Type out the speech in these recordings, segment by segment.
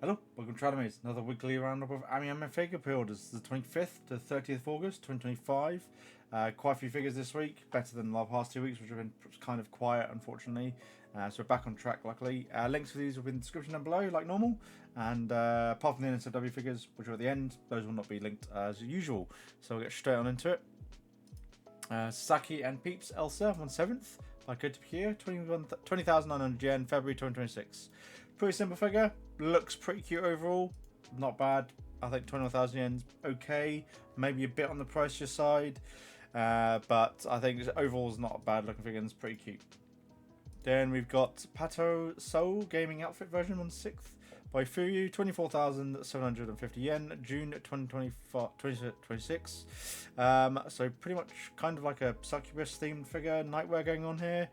Hello, welcome to Tradamies, another weekly roundup of Ami figure pre-orders. The 25th to 30th of August 2025. Quite a few figures this week, better than the past 2 weeks, which have been kind of quiet, unfortunately. So we're back on track, luckily. Links for these will be in the description down below, like normal. And apart from the NSFW figures, which are at the end, those will not be linked as usual. So we'll get straight on into it. Saki and Peeps Elsa, 1/7th, by Code Here, 20,900 yen, February 2026. Pretty simple figure, looks pretty cute overall, not bad. I think 21,000 yen's okay, maybe a bit on the pricier side, but I think overall is not a bad looking figure and it's pretty cute. Then we've got Pato Soul Gaming Outfit version 1/6th by Fuyu, 24,750 yen, June 2026. So pretty much kind of like a succubus themed figure, nightwear going on here.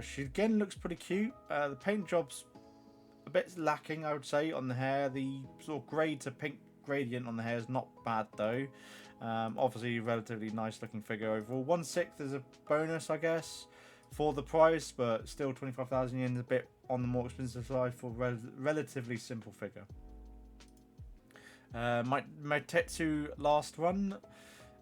She again looks pretty cute. The paint job's a bit lacking, I would say, on the hair. The sort of grey to pink gradient on the hair is not bad though. Obviously, relatively nice looking figure overall. 1/6 is a bonus, I guess, for the price, but still 25,000 yen is a bit on the more expensive side for relatively simple figure. Meitetsu Last Run,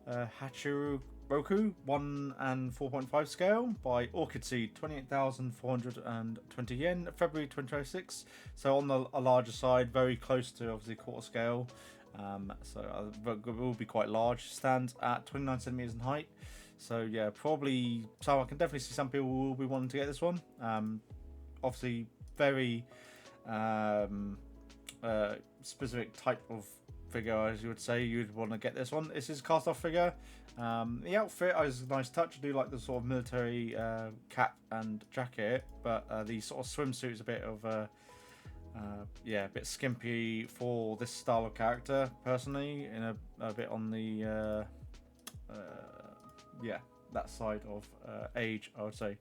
Hachiru Roku 1 and 4.5 scale by Orchid Seed, 28,420 yen, February 2026. So on a larger side, very close to obviously quarter scale. So it will be quite large. Stands at 29 centimeters in height. So yeah, probably. So I can definitely see some people will be wanting to get this one. Obviously, very specific type of figure, as you would say, you'd want to get this one. This is a cast-off figure. The outfit is a nice touch. I do like the sort of military cap and jacket, but the sort of swimsuit is a bit of a bit skimpy for this style of character, personally, in a bit on the that side of age, I would say.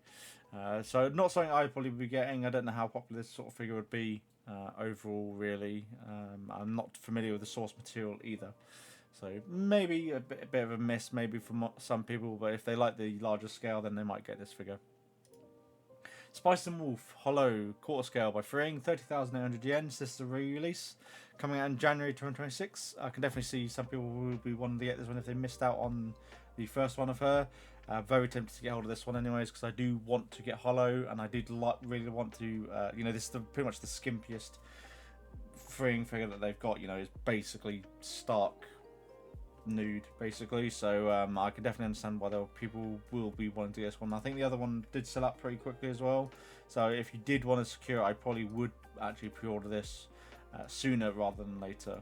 So not something I'd probably be getting. I don't know how popular this sort of figure would be overall, really. I'm not familiar with the source material either. So maybe a bit of a miss, maybe from some people, but if they like the larger scale, then they might get this figure. Spice and Wolf Hollow quarter scale by Freeing, 30,800 yen. This is a re-release coming out in January 2026. I can definitely see some people will be wanting to get this one if they missed out on the first one of her. Very tempted to get hold of this one anyways, because I do want to get Hollow, and I did really want to. This is pretty much the skimpiest Freeing figure that they've got. Is basically stark nude, basically. So I can definitely understand why people will be wanting to get this one. I think the other one did sell up pretty quickly as well. So if you did want to secure it, I probably would actually pre-order this sooner rather than later,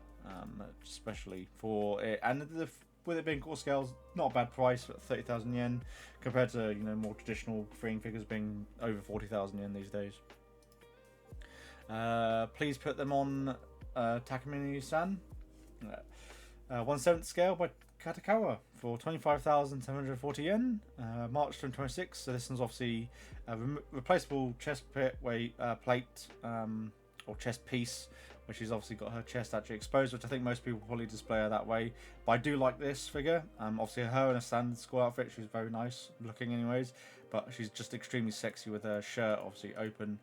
especially for it. And with it being quarter scales, not a bad price at 30,000 yen compared to more traditional freeing figures being over 40,000 yen these days. Please put them on Takamine-san. 1/7 scale by Katakawa for 25,740 yen, March 2026. So this one's obviously a replaceable chest plate or chest piece, which has obviously got her chest actually exposed, which I think most people probably display her that way. But I do like this figure. Obviously her in a standard school outfit, she's very nice looking anyways, but she's just extremely sexy with her shirt obviously open.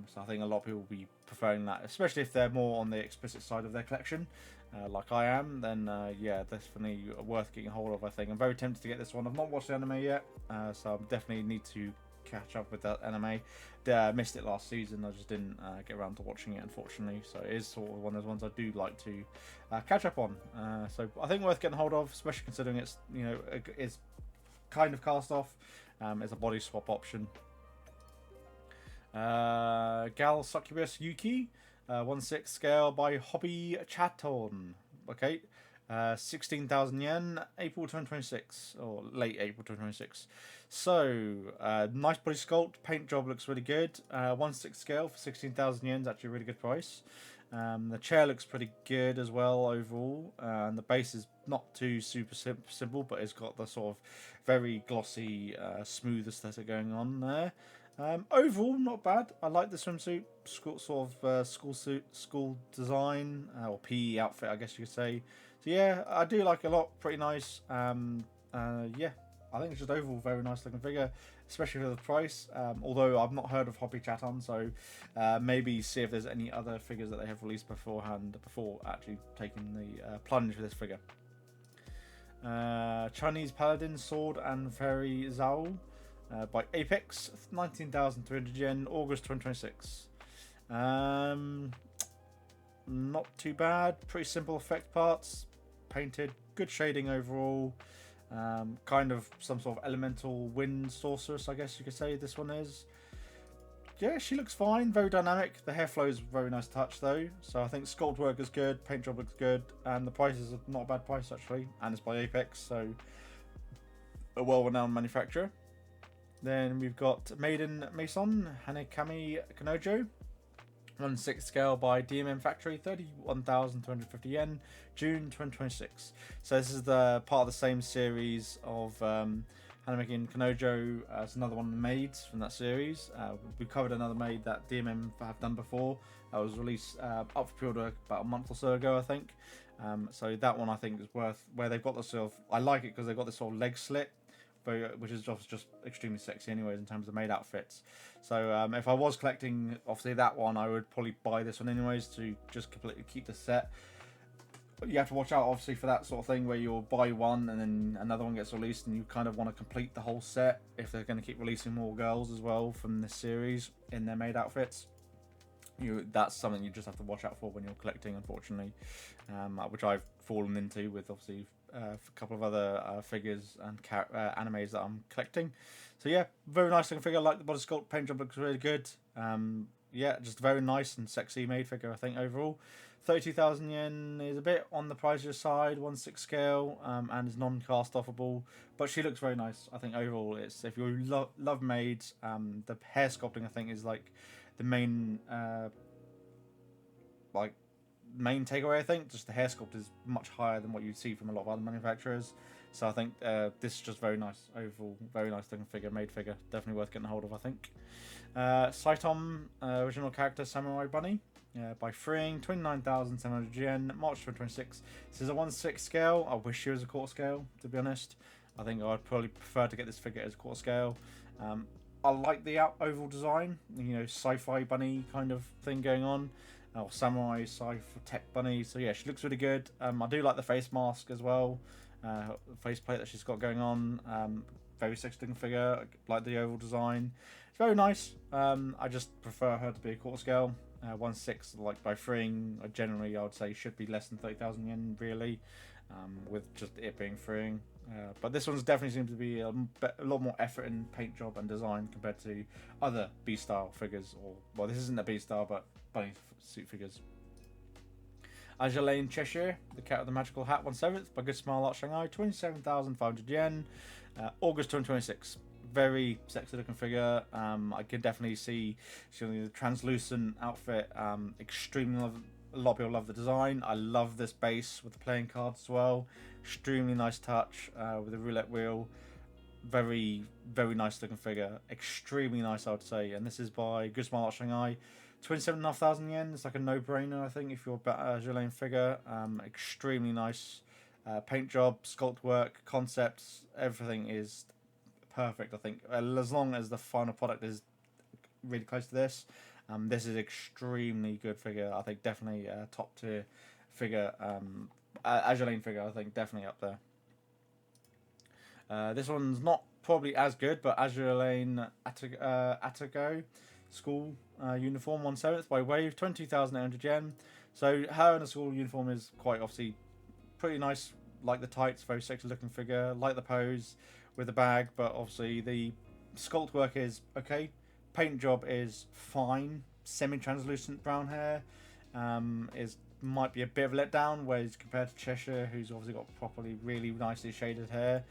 So I think a lot of people will be preferring that, especially if they're more on the explicit side of their collection, like I am. Then yeah, definitely worth getting a hold of. I think I'm very tempted to get this one. I've not watched the anime yet, so I definitely need to catch up with that anime. Missed it last season. I just didn't get around to watching it, unfortunately. So it is sort of one of those ones I do like to catch up on. So I think worth getting hold of, especially considering it's kind of cast off. It's a body swap option. Gal Succubus Yuki, 1/6 scale by Hobby Chaton. Okay, 16,000 yen, April 2026, or late April 2026. So, nice body sculpt, paint job looks really good. 1/6 scale for 16,000 yen is actually a really good price. The chair looks pretty good as well overall, and the base is not too super simple, but it's got the sort of very glossy, smooth aesthetic going on there. Overall, not bad. I like the swimsuit, school design, or PE outfit, I guess you could say. So yeah, I do like it a lot. Pretty nice. Yeah, I think it's just overall very nice looking figure, especially for the price. Although I've not heard of Hobby Chaton, so maybe see if there's any other figures that they have released beforehand before actually taking the plunge with this figure. Chinese Paladin Sword and Fairy Zhao by Apex, 19,300 yen, August 2026. Not too bad, pretty simple effect parts, painted, good shading overall. Kind of some sort of elemental wind sorceress, I guess you could say this one is. Yeah, she looks fine, very dynamic. The hair flow is very nice touch though, so I think sculpt work is good, paint job looks good, and the price is not a bad price actually, and it's by Apex, so a well-renowned manufacturer. Then we've got Maiden Mason Hanekami Kanojo, 1/6 scale by DMM Factory, 31,250 yen, June 2026. So this is the part of the same series of Hanekami Kanojo. It's another one of the maids from that series. We covered another maid that DMM have done before. That was released up for pre-order about a month or so ago, I think. So that one I think is worth, where they've got this sort of, I like it because they've got this sort of leg slit, which is just extremely sexy anyways in terms of maid outfits. So if I was collecting obviously that one, I would probably buy this one anyways to just completely keep the set. You have to watch out obviously for that sort of thing where you'll buy one and then another one gets released and you kind of want to complete the whole set if they're going to keep releasing more girls as well from this series in their maid outfits. That's something you just have to watch out for when you're collecting, unfortunately, which I've fallen into with obviously a couple of other figures and animes that I'm collecting. So yeah, very nice looking figure. I like the body sculpt, paint job looks really good. Yeah, just a very nice and sexy made figure I think overall. 32,000 yen is a bit on the pricier side, 1/6 scale, and is non-cast offable, but she looks very nice. I think overall, it's, if you love maids, the hair sculpting I think is like the main main takeaway. I think just the hair sculpt is much higher than what you'd see from a lot of other manufacturers. So I think this is just very nice overall, very nice looking figure, made figure, definitely worth getting a hold of I think. Saitom original character Samurai Bunny by Freeing, 29,700 yen, March 2026. This is a 1/6 scale. I wish it was a quarter scale, to be honest. I think I'd probably prefer to get this figure as a quarter scale. I like the overall design, you know, sci-fi bunny kind of thing going on, or samurai sci-fi tech bunny. So yeah, she looks really good. I do like the face mask as well, face plate that she's got going on. Very sexy looking figure. I like the overall design. It's very nice. I just prefer her to be a quarter scale. 1/6, like by Freeing, generally I would say should be less than 30,000 yen really, with just it being Freeing. But this one's definitely seems to be a lot more effort in paint job and design compared to other B-style figures, or well, this isn't a B-style, but bunny suit figures. Azure Lane Cheshire, the Cat with the Magical Hat, 1/7 by Good Smile Art Shanghai, 27,500 yen, August 2026. Very sexy looking figure. I could definitely see the translucent outfit. Extremely love. A lot of people love the design. I love this base with the playing cards as well. Extremely nice touch with the roulette wheel. Very, very nice looking figure. Extremely nice, I would say. And this is by Good Smile Art Shanghai. 27,500 yen. It's like a no-brainer, I think, if you're a Jolene figure. Extremely nice paint job, sculpt work, concepts. Everything is perfect, I think. As long as the final product is really close to this. This is extremely good figure. I think definitely a top tier figure. Azure Lane figure, I think definitely up there. This one's not probably as good, but Azure Lane Atago school uniform, 1/7 by Wave, 20,800 yen. So her in a school uniform is quite obviously pretty nice. Like the tights, very sexy looking figure. Like the pose with the bag, but obviously the sculpt work is okay. Paint job is fine. Semi-translucent brown hair might be a bit of a letdown, whereas compared to Cheshire, who's obviously got properly really nicely shaded hair.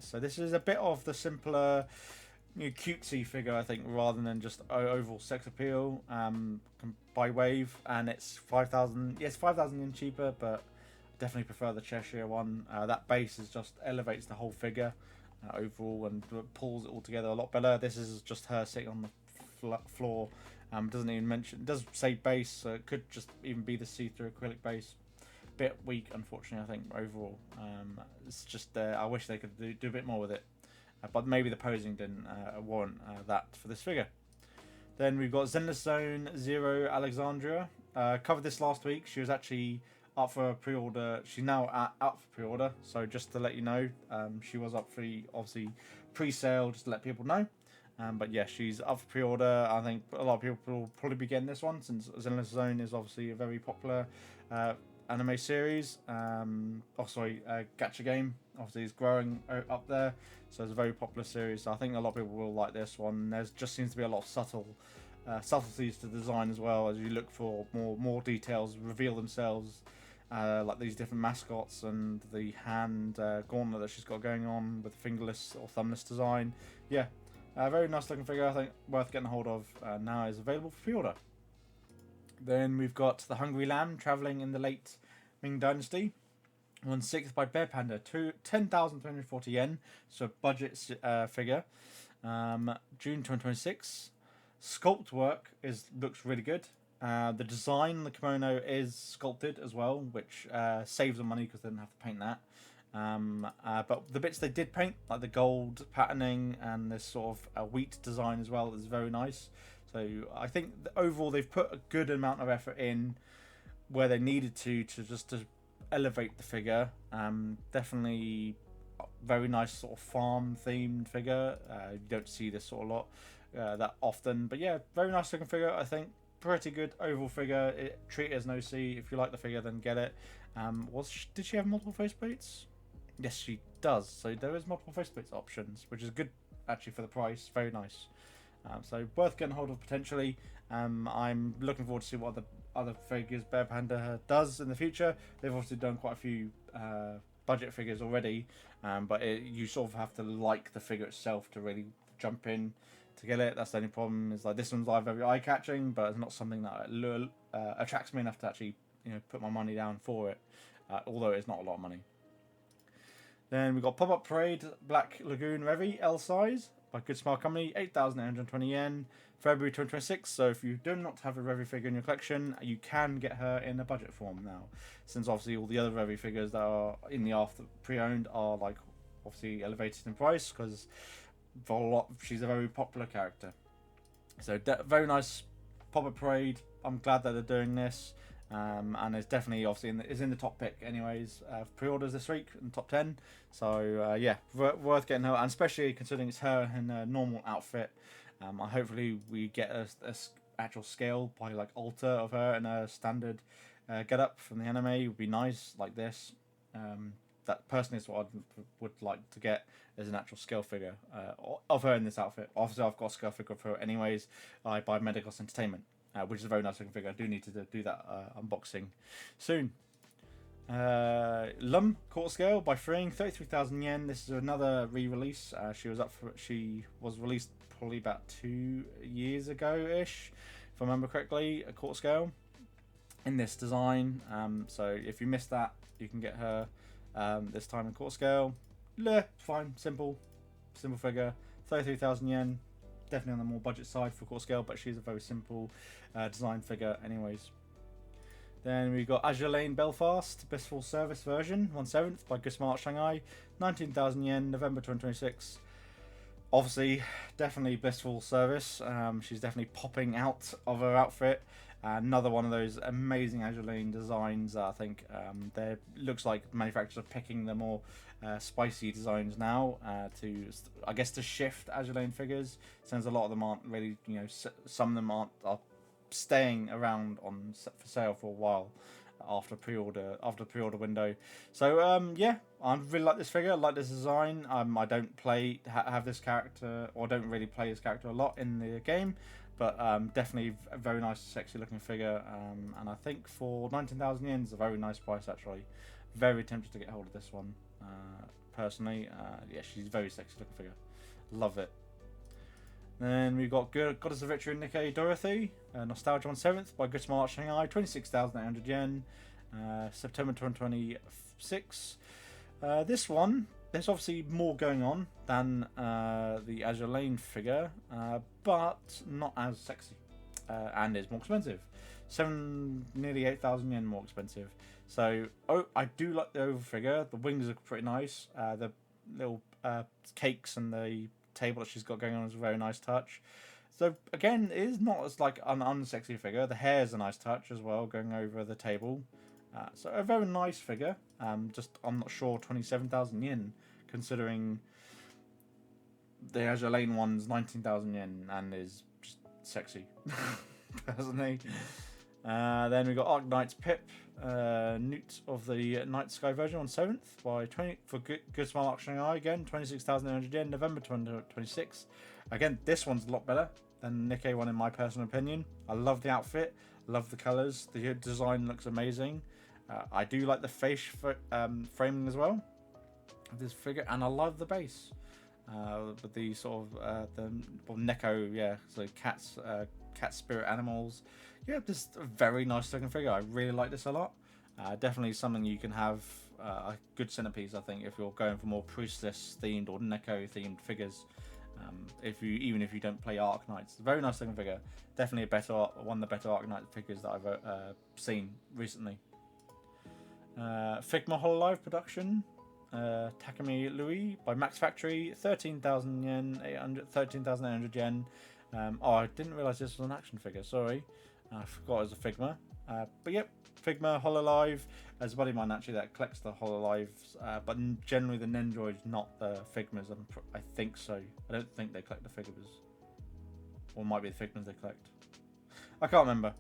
So this is a bit of the simpler, cutesy figure, I think, rather than just overall sex appeal. By Wave, and it's 5,000. Yes, 5,000 yen cheaper, but definitely prefer the Cheshire one. That base is just elevates the whole figure overall and pulls it all together a lot better. This is just her sitting on the floor. Doesn't even mention, it does say base, so it could just even be the see-through acrylic base. Bit weak, unfortunately, I think overall. It's just I wish they could do a bit more with it. but maybe the posing didn't warrant that for this figure. Then we've got Zenless Zone Zero Alexandria. Covered this last week. She was actually up for pre-order. She's now out for pre-order. So just to let you know, she was up for obviously pre-sale. Just to let people know. But yeah, she's up for pre-order. I think a lot of people will probably be getting this one since Zenless Zone is obviously a very popular anime series. Gacha game. Obviously, is growing up there, so it's a very popular series. So I think a lot of people will like this one. There's just seems to be a lot of subtleties to the design as well, as you look for more details reveal themselves, like these different mascots and the hand gauntlet that she's got going on with the fingerless or thumbless design. Yeah, very nice looking figure. I think worth getting a hold of. Now is available for pre-order. Then we've got the Hungry Lamb traveling in the late Ming Dynasty. 1/6 by Bear Panda, 10,340 yen, so budget figure. June 2026. Sculpt work looks really good. The design on the kimono is sculpted as well, which saves them money because they didn't have to paint that. But the bits they did paint, like the gold patterning and this sort of wheat design as well, is very nice. So I think overall they've put a good amount of effort in where they needed to elevate the figure. Definitely very nice sort of farm themed figure. You don't see this sort of lot that often, but yeah, very nice looking figure. I think pretty good overall figure. Treat it as an OC. If you like the figure, then get it. Did she have multiple faceplates? Yes, she does. So there is multiple faceplates options, which is good actually for the price. Very nice. So worth getting hold of potentially. I'm looking forward to see what other figures Bear Panda does in the future. They've obviously done quite a few budget figures already, but you sort of have to like the figure itself to really jump in to get it. That's the only problem. Is like this one's very eye catching, but it's not something that attracts me enough to actually put my money down for it. Although it's not a lot of money. Then we've got Pop Up Parade Black Lagoon Revy L size by Good Smile Company, 8,820 yen, February 2026. So if you do not have a Revy figure in your collection, you can get her in a budget form now. Since obviously all the other Revy figures that are in the after pre-owned are like obviously elevated in price because for a lot she's a very popular character. So very nice Pop Up Parade. I'm glad that they're doing this. And it's definitely obviously is in the top pick anyways pre-orders this week in the top 10. So yeah, worth getting her, and especially considering it's her in a normal outfit. Hopefully we get a actual scale by like alter of her in a standard get up from the anime. Would be nice like this. That personally is what I would like to get as an actual scale figure of her in this outfit. Obviously I've got a scale figure of her anyways by Medicos Entertainment. Which is a very nice looking figure. I do need to do that unboxing soon. Lum Quarter Scale by Freeing, 33,000 yen. This is another re-release. She was released probably about 2 years ago-ish, if I remember correctly. A Quarter Scale in this design. So if you missed that, you can get her this time in Quarter Scale. Fine, simple figure. 33,000 yen. Definitely on the more budget side for Quarter Scale, but she's a very simple design figure anyways. Then we've got Azure Lane Belfast, Best Full Service version, 1/7 by Good Smart Shanghai, 19,000 yen, November 2026. Obviously, definitely blissful service. She's definitely popping out of her outfit. Another one of those amazing Azure Lane designs. I think there looks like manufacturers are picking the more spicy designs now to shift Azure Lane figures. Since a lot of them aren't really, some of them are staying around for sale for a while after the pre-order window. So yeah, I really like this figure. I like this design. I don't have this character, or don't really play this character a lot in the game, but definitely a very nice, sexy looking figure. And I think for 19,000 yen is a very nice price actually. Very tempted to get hold of this one personally. Yeah, she's a very sexy looking figure. Love it. Then we've got Goddess of Victory Nikkei Dorothy, Nostalgia 1/7 by Good Smart Shanghai, 26,800 yen, September 2026. This one, there's obviously more going on than the Azure Lane figure, but not as sexy, and is more expensive. Nearly 8,000 yen more expensive. So I do like the oval figure. The wings are pretty nice. The little cakes and the table that she's got going on is a very nice touch. So again, it is not as like an unsexy figure. The hair is a nice touch as well, going over the table. So a very nice figure. Just I'm not sure 27,000 yen, considering the Azure Lane one's 19,000 yen and is just sexy, personally. Then we got Arc Knight's Pip, Newt of the Night Sky version on 7th by 20 for Good Smile Arc Shanghai again, 26,900 yen, November 2026. Again, this one's a lot better than the Nikkei one in my personal opinion. I love the outfit, love the colours, the design looks amazing. I do like the face framing as well of this figure, and I love the base with the sort of Neko, yeah, so cats, cat spirit animals. Yeah, this is a very nice looking figure. I really like this a lot. Definitely something you can have a good centerpiece, I think, if you're going for more priestess themed or Neko themed figures. Even if you don't play Arc Knights, very nice looking figure. Definitely one of the better Arc Knight figures that I've seen recently. Figma Hololive production, Takumi Louis by Max Factory, 13,000 yen, 13,800 yen. Oh, I didn't realise this was an action figure. Sorry, I forgot it was a Figma. But yep, Figma Hololive. There's a buddy of mine actually that collects the Hololives, but generally the Nendroid's not the Figmas. I think so. I don't think they collect the figures, or it might be the Figmas they collect. I can't remember.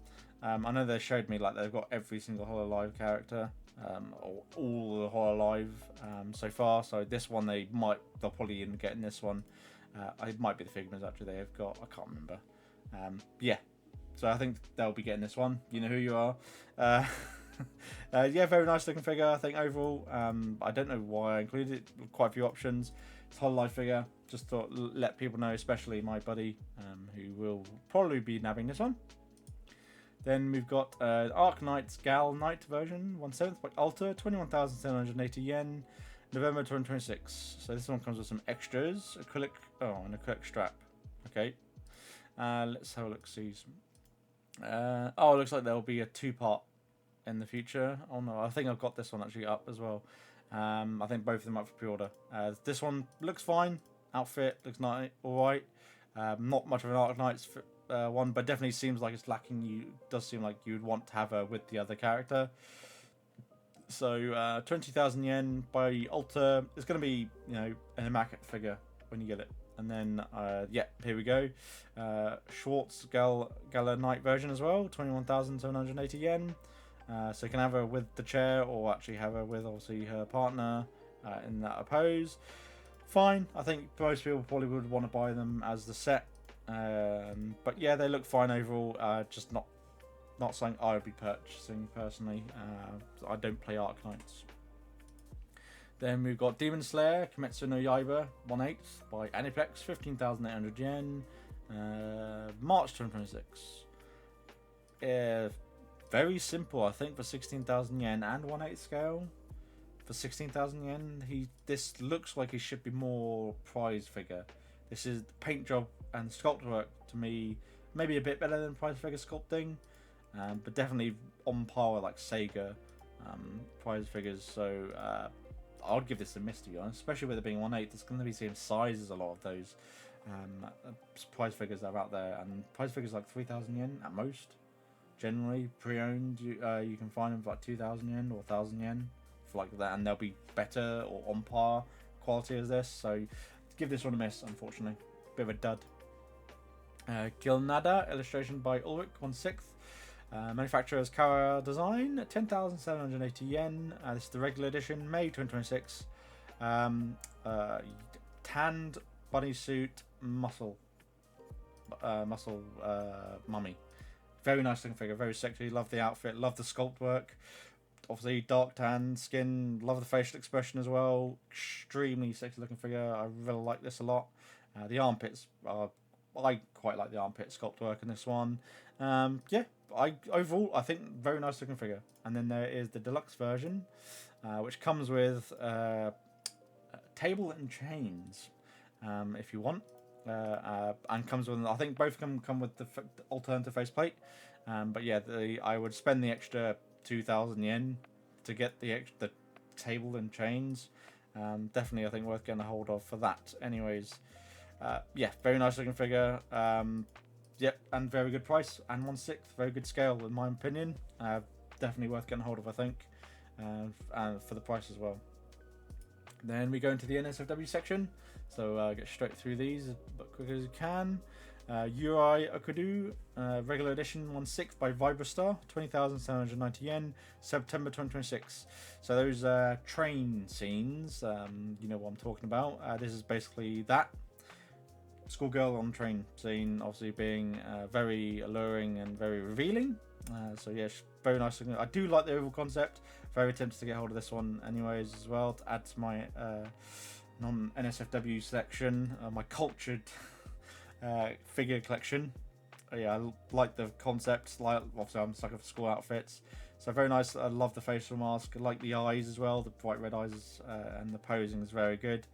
I know they showed me like they've got every single Hololive character, or all the Hololive so far. So this one they'll probably even get in this one. It might be the Figmas actually they've got. I can't remember. Yeah, so I think they'll be getting this one. You know who you are. Yeah, very nice looking figure. I think overall. I don't know why I included it. Quite a few options. It's a Hololive figure. Just thought let people know, especially my buddy, who will probably be nabbing this one. Then we've got Arc Knight's Gal Knight version, 1/7 by Alter, 21,780 yen, November 2026. So this one comes with some extras, an acrylic strap. Okay, let's have a look. See. It looks like there'll be a 2-part in the future. Oh no, I think I've got this one actually up as well. I think both of them up for pre-order. This one looks fine. Outfit looks nice, all right. Not much of an Arc Knight's one, but definitely seems like it's lacking. Does seem like you'd want to have her with the other character. So 20,000 yen by Alter. It's going to be, an immaculate figure when you get it. And then yeah, here we go. Schwartz Gala Knight version as well, 21,780 yen. So you can have her with the chair, or actually have her with obviously her partner in that pose. Fine. I think most people probably would want to buy them as the set. But yeah, they look fine overall. Just not something I would be purchasing personally. I don't play Arc Knights. Then we've got Demon Slayer Kimetsu no Yaiba 1/8 by Aniplex, 15,800 yen, March 2026. Very simple, I think, for 16,000 yen and 1/8 scale. For 16,000 yen, this looks like he should be more prize figure. This is paint job and sculpt work to me, maybe a bit better than prize figure sculpting, but definitely on par with like Sega prize figures. So I'll give this a miss, to be honest, especially with it being 1/8. There's going to be same size as a lot of those prize figures that are out there, and prize figures like 3,000 yen at most. Generally, pre-owned, you can find them for like 2,000 yen or 1,000 yen for like that, and they'll be better or on par quality as this. So give this one a miss, unfortunately. Bit of a dud. Gilnada, illustration by Ulrich, 1/6. Manufacturer's Kara Design, 10,780 yen. This is the regular edition, May 2026. Tanned bunny suit muscle mummy. Very nice looking figure, very sexy. Love the outfit, love the sculpt work. Obviously, dark tan skin. Love the facial expression as well. Extremely sexy looking figure. I really like this a lot. The armpits are. I quite like the armpit sculpt work in this one. Yeah, overall I think very nice looking figure. And then there is the deluxe version, which comes with table and chains, if you want, and comes with. I think both come with the alternative faceplate. But yeah, I would spend the extra 2,000 yen to get the table and chains. Definitely, I think worth getting a hold of for that. Anyways, yeah, very nice looking figure. Yep, and very good price, and 1/6, very good scale in my opinion. Definitely worth getting a hold of, I think, and for the price as well. Then we go into the NSFW section, so get straight through these as quick as you can. Uri Okudu, regular edition 1/6 by Vibrastar, 20,790 yen, September 2026. So those train scenes, you know what I'm talking about. This is basically that. Schoolgirl on train scene, obviously being very alluring and very revealing. So yeah, very nice. I do like the overall concept. Very tempted to get hold of this one anyways as well, to add to my non-NSFW selection, my cultured figure collection. Yeah, I like the concept. Like, obviously I'm stuck with school outfits, so very nice. I love the facial mask. I like the eyes as well, the bright red eyes, and the posing is very good.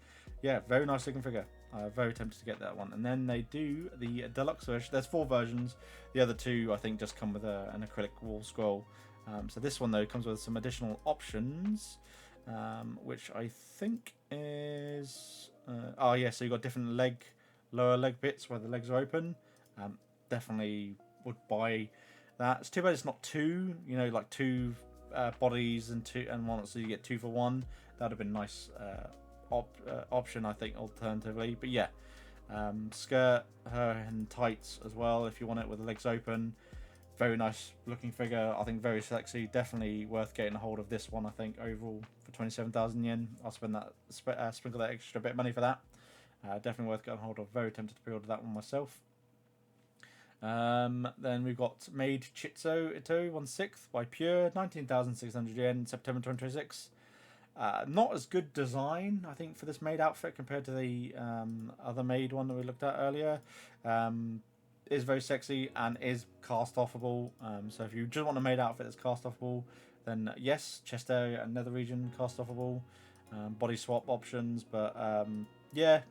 Yeah, very nice looking figure. Very tempted to get that one. And then they do the deluxe version. There's 4 versions. The other 2 I think just come with an acrylic wall scroll. So this one though comes with some additional options, which I think is oh yeah, so you got different lower leg bits where the legs are open. Definitely would buy that. It's too bad it's not 2, you know, like 2 bodies and one, so you get 2 for 1. That'd have been nice option, I think, alternatively. But yeah, skirt, her and tights as well if you want it with the legs open. Very nice looking figure. I think very sexy. Definitely worth getting a hold of this one. I think overall for 27,000 yen, I'll spend that sprinkle that extra bit of money for that. Definitely worth getting a hold of. Very tempted to pre-order that one myself. Then we've got Maid Chizo Ito 1/6 by Pure, 19,600 yen, September 2026. Not as good design, I think, for this maid outfit compared to the other maid one that we looked at earlier. Is very sexy and is cast offable. So if you just want a maid outfit that's cast offable, then yes, chest area and nether region cast offable. Body swap options, but yeah,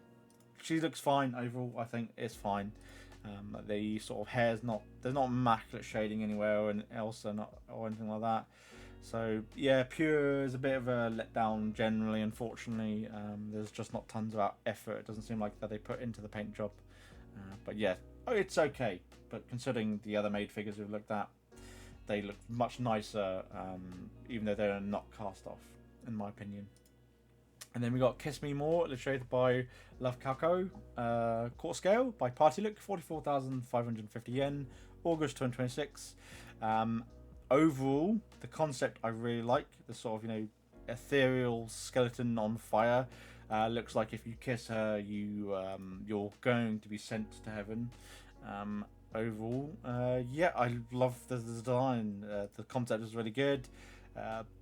she looks fine overall. I think it's fine. The sort of hair's there's not immaculate shading anywhere or else or anything like that. So yeah, Pure is a bit of a letdown generally, unfortunately. There's just not tons of effort. It doesn't seem like that they put into the paint job. But yeah, it's okay. But considering the other maid figures we've looked at, they look much nicer, even though they're not cast off, in my opinion. And then we got Kiss Me More, illustrated by Love Kako, Court Scale by Party Look, 44,550 yen, August 2026. Overall, the concept I really like. The sort of, you know, ethereal skeleton on fire. Looks like if you kiss her, you're going to be sent to heaven. Overall, yeah, I love the design. The concept is really good.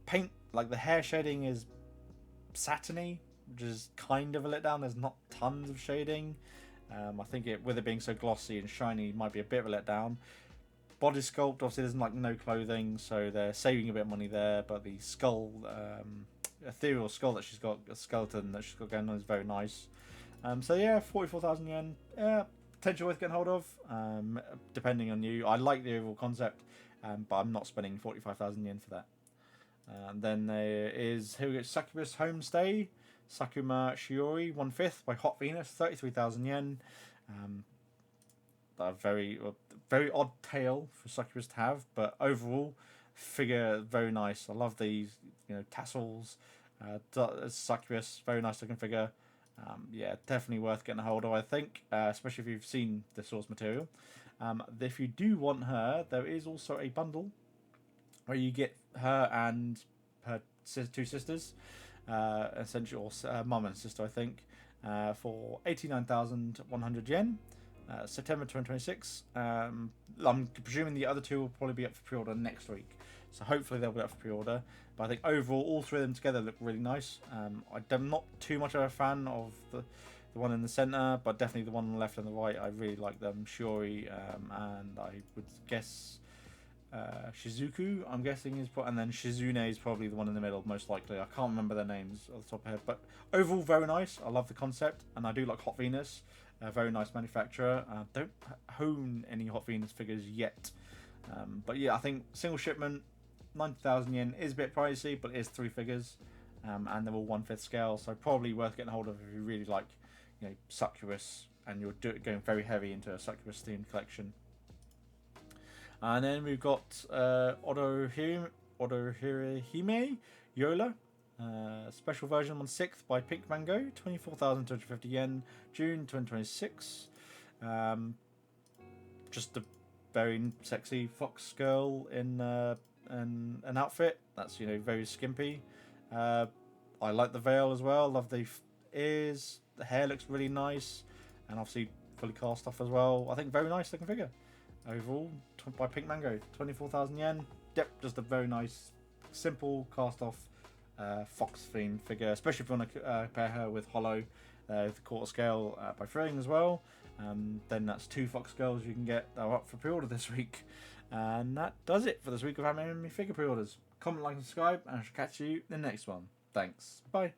Paint, like the hair shading is satiny, which is kind of a letdown. There's not tons of shading. I think with it being so glossy and shiny, might be a bit of a letdown. Body sculpt, obviously there's like no clothing, so they're saving a bit of money there, but the skull, ethereal skull that she's got, a skeleton that she's got going on, is very nice. So yeah, 44,000 yen, potentially worth getting hold of, depending on you. I like the overall concept, but I'm not spending 45,000 yen for that. Then there is, here we go, Succubus Homestay, Sakuma Shiori 1/5 by Hot Venus, 33,000 yen. A very odd tail for Succubus to have, but overall figure very nice. I love these, you know, tassels. Succubus, very nice looking figure. Yeah, definitely worth getting a hold of, I think, especially if you've seen the source material. If you do want her, there is also a bundle where you get her and her 2 sisters, essentially, or mum and sister, I think, for 89,100 yen. September 2026. I'm presuming the other 2 will probably be up for pre-order next week, so hopefully they'll be up for pre-order. But I think overall, all 3 of them together look really nice. I'm not too much of a fan of the one in the center, but definitely the one on the left and the right, I really like them. Shiori, and I would guess Shizuku, I'm guessing, and then Shizune is probably the one in the middle, most likely. I can't remember their names off the top of my head, but overall very nice. I love the concept, and I do like Hot Venus. Very nice manufacturer. Don't own any Hot Venus figures yet, but yeah, I think single shipment 90,000 yen is a bit pricey, but it is 3 figures. and they're all 1/5 scale, so probably worth getting hold of if you really like, Succubus, and you're going very heavy into a Succubus themed collection. And then we've got Odohime Yola. Special version on 6th by Pink Mango, 24,250 yen, June 2026. Just a very sexy fox girl in an outfit that's very skimpy. I like the veil as well. Love the ears. The hair looks really nice, and obviously fully cast off as well. I think very nice looking figure overall by Pink Mango. 24,000 yen. Yep, just a very nice, simple cast off fox themed figure, especially if you want to pair her with Hollow, the quarter scale by Throwing as well. Then that's 2 fox girls you can get that are up for pre-order this week. And that does it for this week of Anime Figure pre-orders. Comment, like, and subscribe, and I shall catch you in the next one. Thanks. Bye.